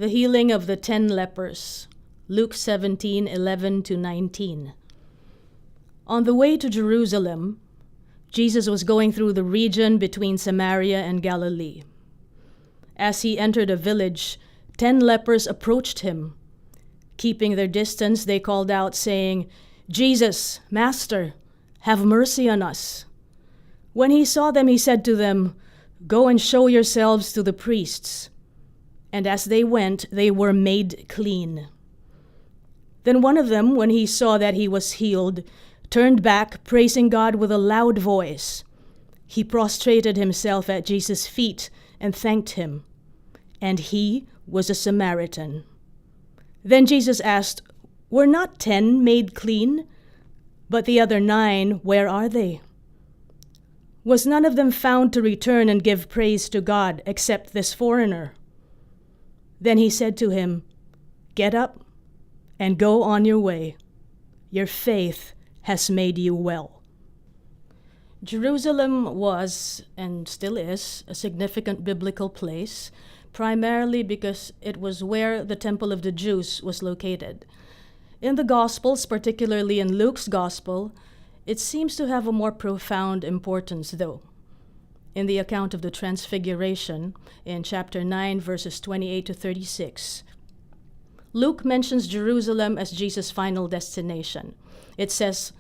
The healing of the 10 lepers, Luke 17:11-19. On the way to Jerusalem, Jesus was going through the region between Samaria and Galilee. As he entered a village, 10 lepers approached him. Keeping their distance, they called out, saying, "Jesus, Master, have mercy on us." When he saw them, he said to them, "Go and show yourselves to the priests." And as they went, they were made clean. Then one of them, when he saw that he was healed, turned back, praising God with a loud voice. He prostrated himself at Jesus' feet and thanked him. And he was a Samaritan. Then Jesus asked, "Were not 10 made clean? But the other 9, where are they? Was none of them found to return and give praise to God except this foreigner?" Then he said to him, "Get up and go on your way. Your faith has made you well." Jerusalem was, and still is, a significant biblical place, primarily because it was where the Temple of the Jews was located. In the Gospels, particularly in Luke's Gospel, it seems to have a more profound importance, though. In the account of the Transfiguration, in chapter 9, verses 28-36, Luke mentions Jerusalem as Jesus' final destination. It says,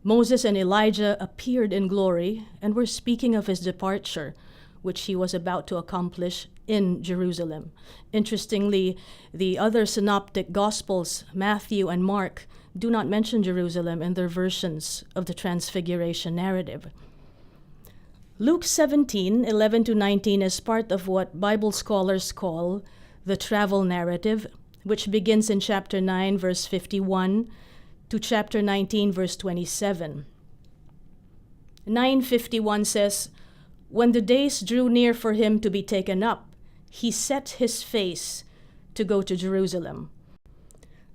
Moses and Elijah appeared in glory and were speaking of his departure, which he was about to accomplish in Jerusalem. Interestingly, the other synoptic Gospels, Matthew and Mark, do not mention Jerusalem in their versions of the Transfiguration narrative. Luke 17:11-19 is part of what Bible scholars call the travel narrative, which begins in chapter 9, verse 51 to chapter 19, verse 27. 9:51 says, "When the days drew near for him to be taken up, he set his face to go to Jerusalem."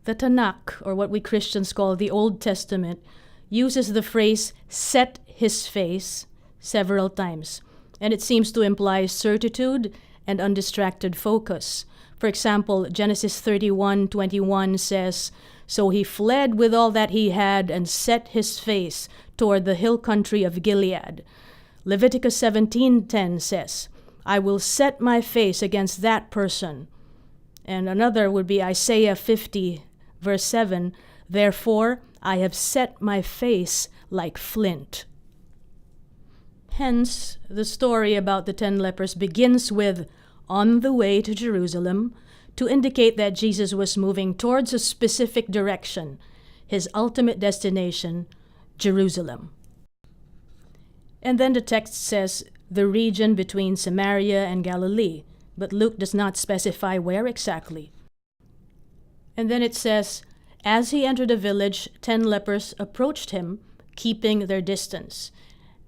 The Tanakh, or what we Christians call the Old Testament, uses the phrase "set his face" several times, and it seems to imply certitude and undistracted focus. For example, Genesis 31:21 says, "So he fled with all that he had and set his face toward the hill country of Gilead." Leviticus 17:10 says, "I will set my face against that person." And another would be Isaiah 50, verse 7, "Therefore I have set my face like flint." Hence, the story about the 10 lepers begins with "on the way to Jerusalem," to indicate that Jesus was moving towards a specific direction, his ultimate destination, Jerusalem. And then the text says the region between Samaria and Galilee, but Luke does not specify where exactly. And then it says, as he entered a village, 10 lepers approached him, keeping their distance.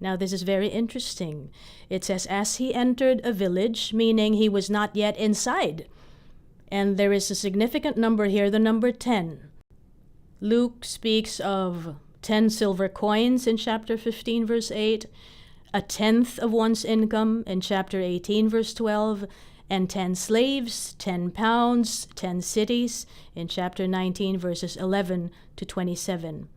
Now this is very interesting. It says, as he entered a village, meaning he was not yet inside. And there is a significant number here, the number 10. Luke speaks of 10 silver coins in chapter 15, verse 8, a tenth of one's income in chapter 18, verse 12, and 10 slaves, 10 pounds, 10 cities in chapter 19, verses 11-27.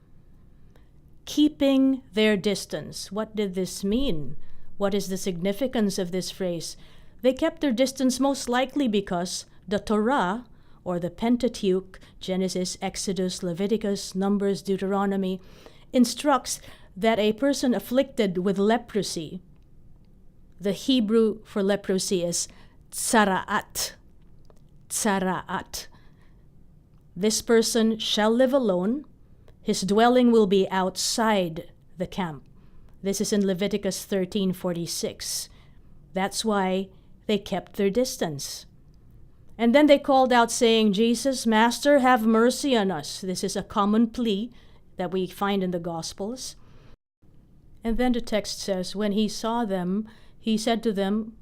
Keeping their distance. What did this mean? What is the significance of this phrase? They kept their distance most likely because the Torah, or the Pentateuch, Genesis, Exodus, Leviticus, Numbers, Deuteronomy, instructs that a person afflicted with leprosy, the Hebrew for leprosy is Tzara'at. Tzara'at. This person shall live alone. His dwelling will be outside the camp. This is in Leviticus 13:46. That's why they kept their distance. And then they called out saying, "Jesus, Master, have mercy on us." This is a common plea that we find in the Gospels. And then the text says, when he saw them, he said to them,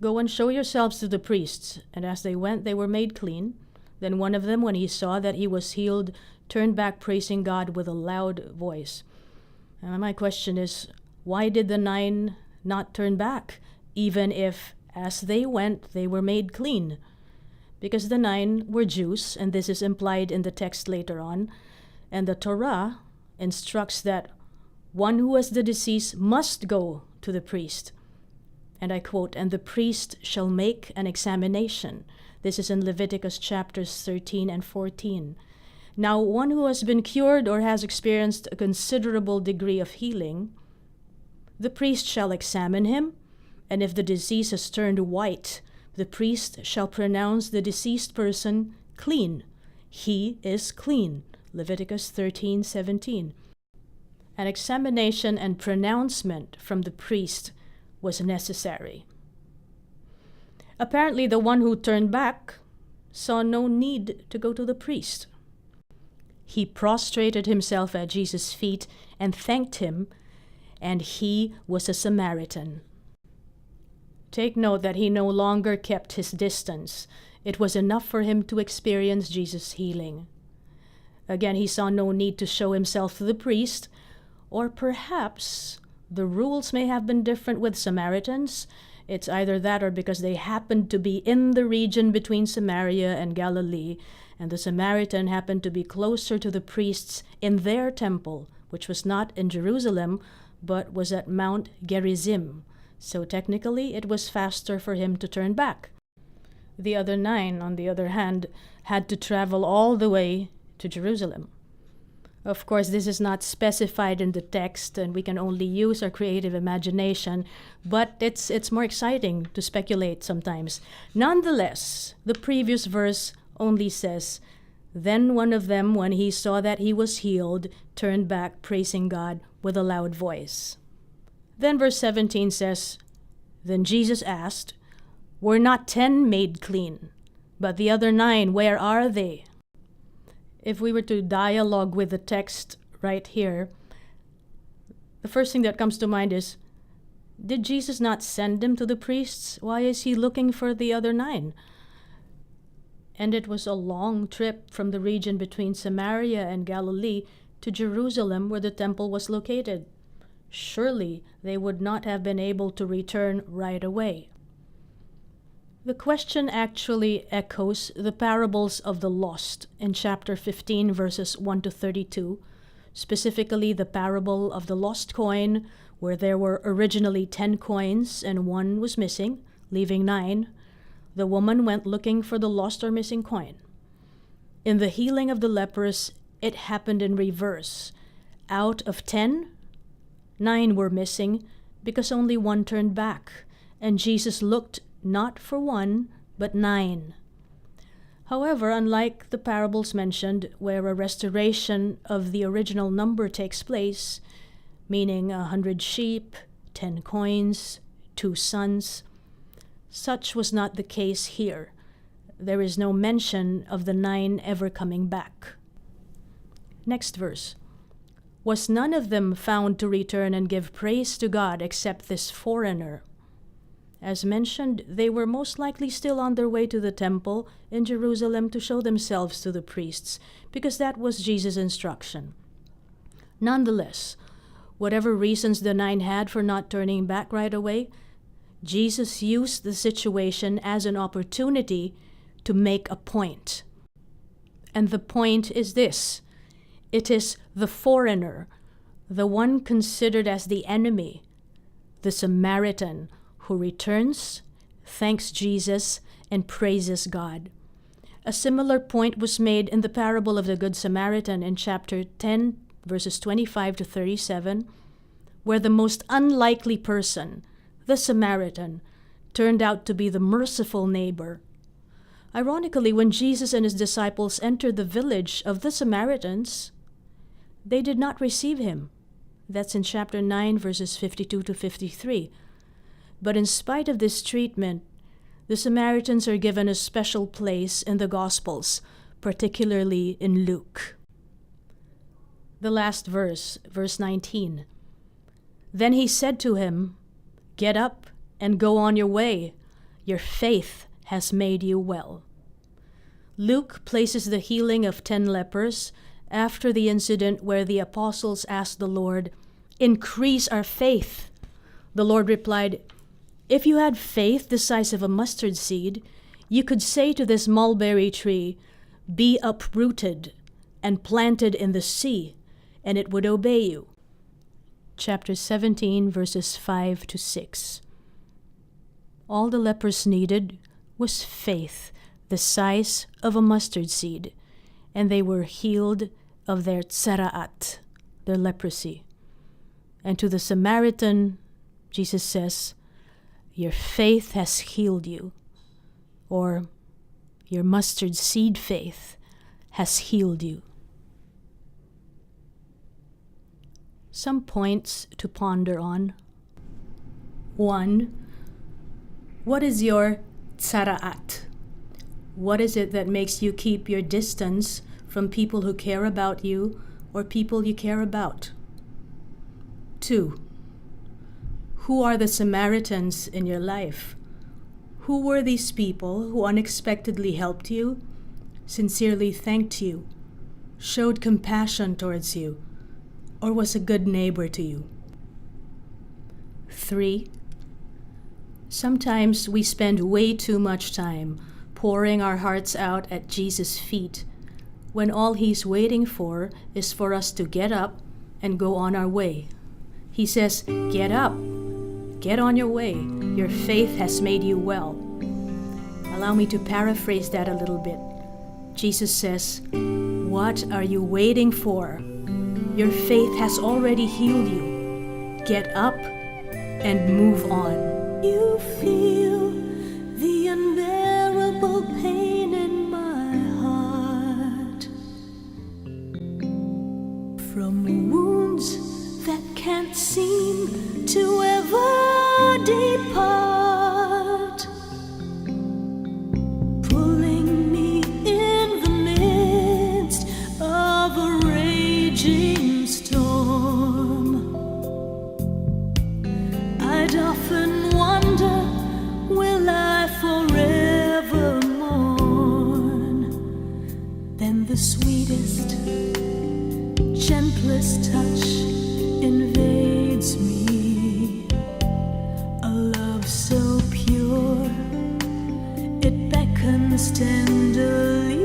"Go and show yourselves to the priests." And as they went, they were made clean. Then one of them, when he saw that he was healed, turned back praising God with a loud voice. And my question is, why did the 9 not turn back, even if, as they went, they were made clean? because the 9 were Jews, and this is implied in the text later on, and the Torah instructs that one who has the disease must go to the priest. And I quote, "And the priest shall make an examination." This is in Leviticus chapters 13 and 14. Now, one who has been cured or has experienced a considerable degree of healing, the priest shall examine him, and if the disease has turned white, the priest shall pronounce the deceased person clean. He is clean. Leviticus 13:17. An examination and pronouncement from the priest was necessary. Apparently, the one who turned back saw no need to go to the priest. He prostrated himself at Jesus' feet and thanked him, and he was a Samaritan. Take note that he no longer kept his distance. It was enough for him to experience Jesus' healing. Again, he saw no need to show himself to the priest, or perhaps the rules may have been different with Samaritans. It's either that or because they happened to be in the region between Samaria and Galilee, and the Samaritan happened to be closer to the priests in their temple, which was not in Jerusalem, but was at Mount Gerizim. So technically, it was faster for him to turn back. The other 9, on the other hand, had to travel all the way to Jerusalem. Of course, this is not specified in the text, and we can only use our creative imagination, but it's more exciting to speculate sometimes. Nonetheless, the previous verse only says, "Then one of them, when he saw that he was healed, turned back, praising God with a loud voice." Then verse 17 says, "Then Jesus asked, 'Were not 10 made clean? But the other 9, where are they?'" If we were to dialogue with the text right here, the first thing that comes to mind is, did Jesus not send them to the priests? Why is he looking for the other 9? And it was a long trip from the region between Samaria and Galilee to Jerusalem, where the temple was located. Surely they would not have been able to return right away. The question actually echoes the parables of the lost in chapter 15, verses 1 to 32, specifically the parable of the lost coin, where there were originally 10 coins and 1 was missing, leaving 9. The woman went looking for the lost or missing coin. In the healing of the lepers, it happened in reverse. Out of 10, 9 were missing because only 1 turned back, and Jesus looked not for 1, but 9. However, unlike the parables mentioned, where a restoration of the original number takes place, meaning 100 sheep, 10 coins, 2 sons, such was not the case here. There is no mention of the 9 ever coming back. Next verse. "Was none of them found to return and give praise to God except this foreigner?" As mentioned, they were most likely still on their way to the temple in Jerusalem to show themselves to the priests, because that was Jesus' instruction. Nonetheless, whatever reasons the 9 had for not turning back right away, Jesus used the situation as an opportunity to make a point. And the point is this: it is the foreigner, the one considered as the enemy, the Samaritan, who returns, thanks Jesus, and praises God. A similar point was made in the parable of the Good Samaritan in chapter 10, verses 25 to 37, where the most unlikely person, the Samaritan, turned out to be the merciful neighbor. Ironically, when Jesus and his disciples entered the village of the Samaritans, they did not receive him. That's in chapter 9, verses 52 to 53. But in spite of this treatment, the Samaritans are given a special place in the Gospels, particularly in Luke. The last verse, verse 19. "Then he said to him, 'Get up and go on your way. Your faith has made you well.'" Luke places the healing of 10 lepers after the incident where the apostles asked the Lord, "Increase our faith." The Lord replied, "If you had faith the size of a mustard seed, You could say to this mulberry tree, "Be uprooted and planted in the sea," and it would obey you. Chapter 17, verses 5 to 6. All the lepers needed was faith, the size of a mustard seed, and they were healed of their tzara'at, their leprosy. And to the Samaritan, Jesus says, "Your faith has healed you," or "Your mustard seed faith has healed you." Some points to ponder on. 1. What is your tzara'at? What is it that makes you keep your distance from people who care about you or people you care about? 2. Who are the Samaritans in your life? Who were these people who unexpectedly helped you, sincerely thanked you, showed compassion towards you, or was a good neighbor to you? 3. Sometimes we spend way too much time pouring our hearts out at Jesus' feet when all He's waiting for is for us to get up and go on our way. He says, "Get up, get on your way. Your faith has made you well." Allow me to paraphrase that a little bit. Jesus says, "What are you waiting for? Your faith has already healed you. Get up and move on." You feel the unbearable pain in my heart from wounds that can't seem to ever depart, pulling me in the midst of a raging storm. I'd often wonder, will I forever mourn? Then the sweetest, gentlest touch invades me, a love so pure, it beckons tenderly.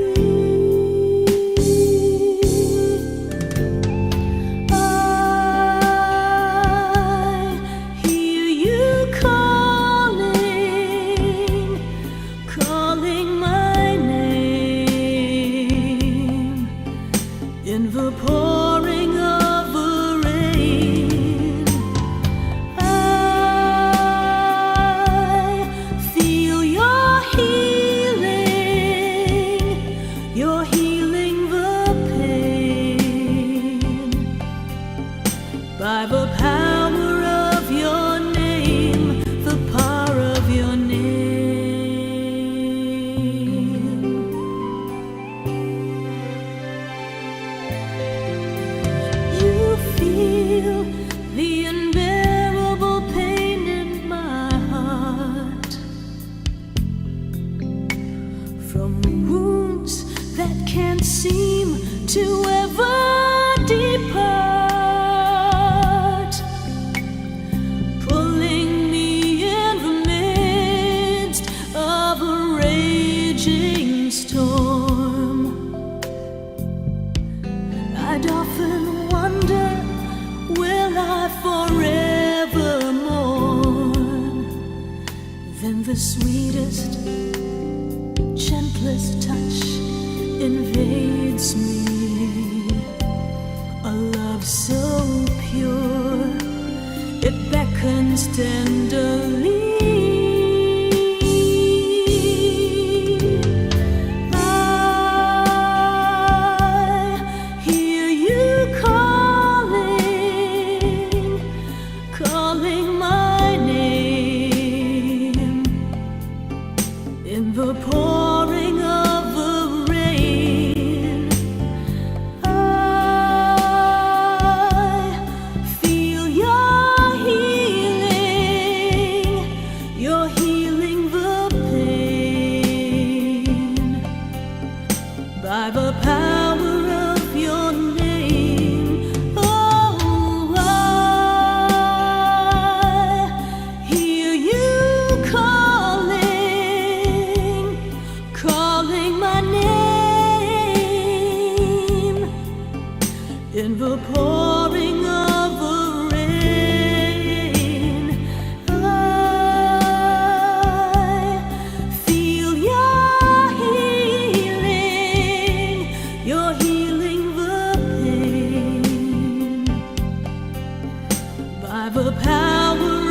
By the power of your name, the power of your name. You feel the unbearable pain in my heart from wounds that can't seem to ever depart, pulling me in the midst of a raging storm. I'd often wonder, will I forever mourn? Then the sweetest, gentlest touch invades me, a love so pure, it beckons tenderly. I hear you calling, calling my name in the pouring of the rain. I feel your healing. By the power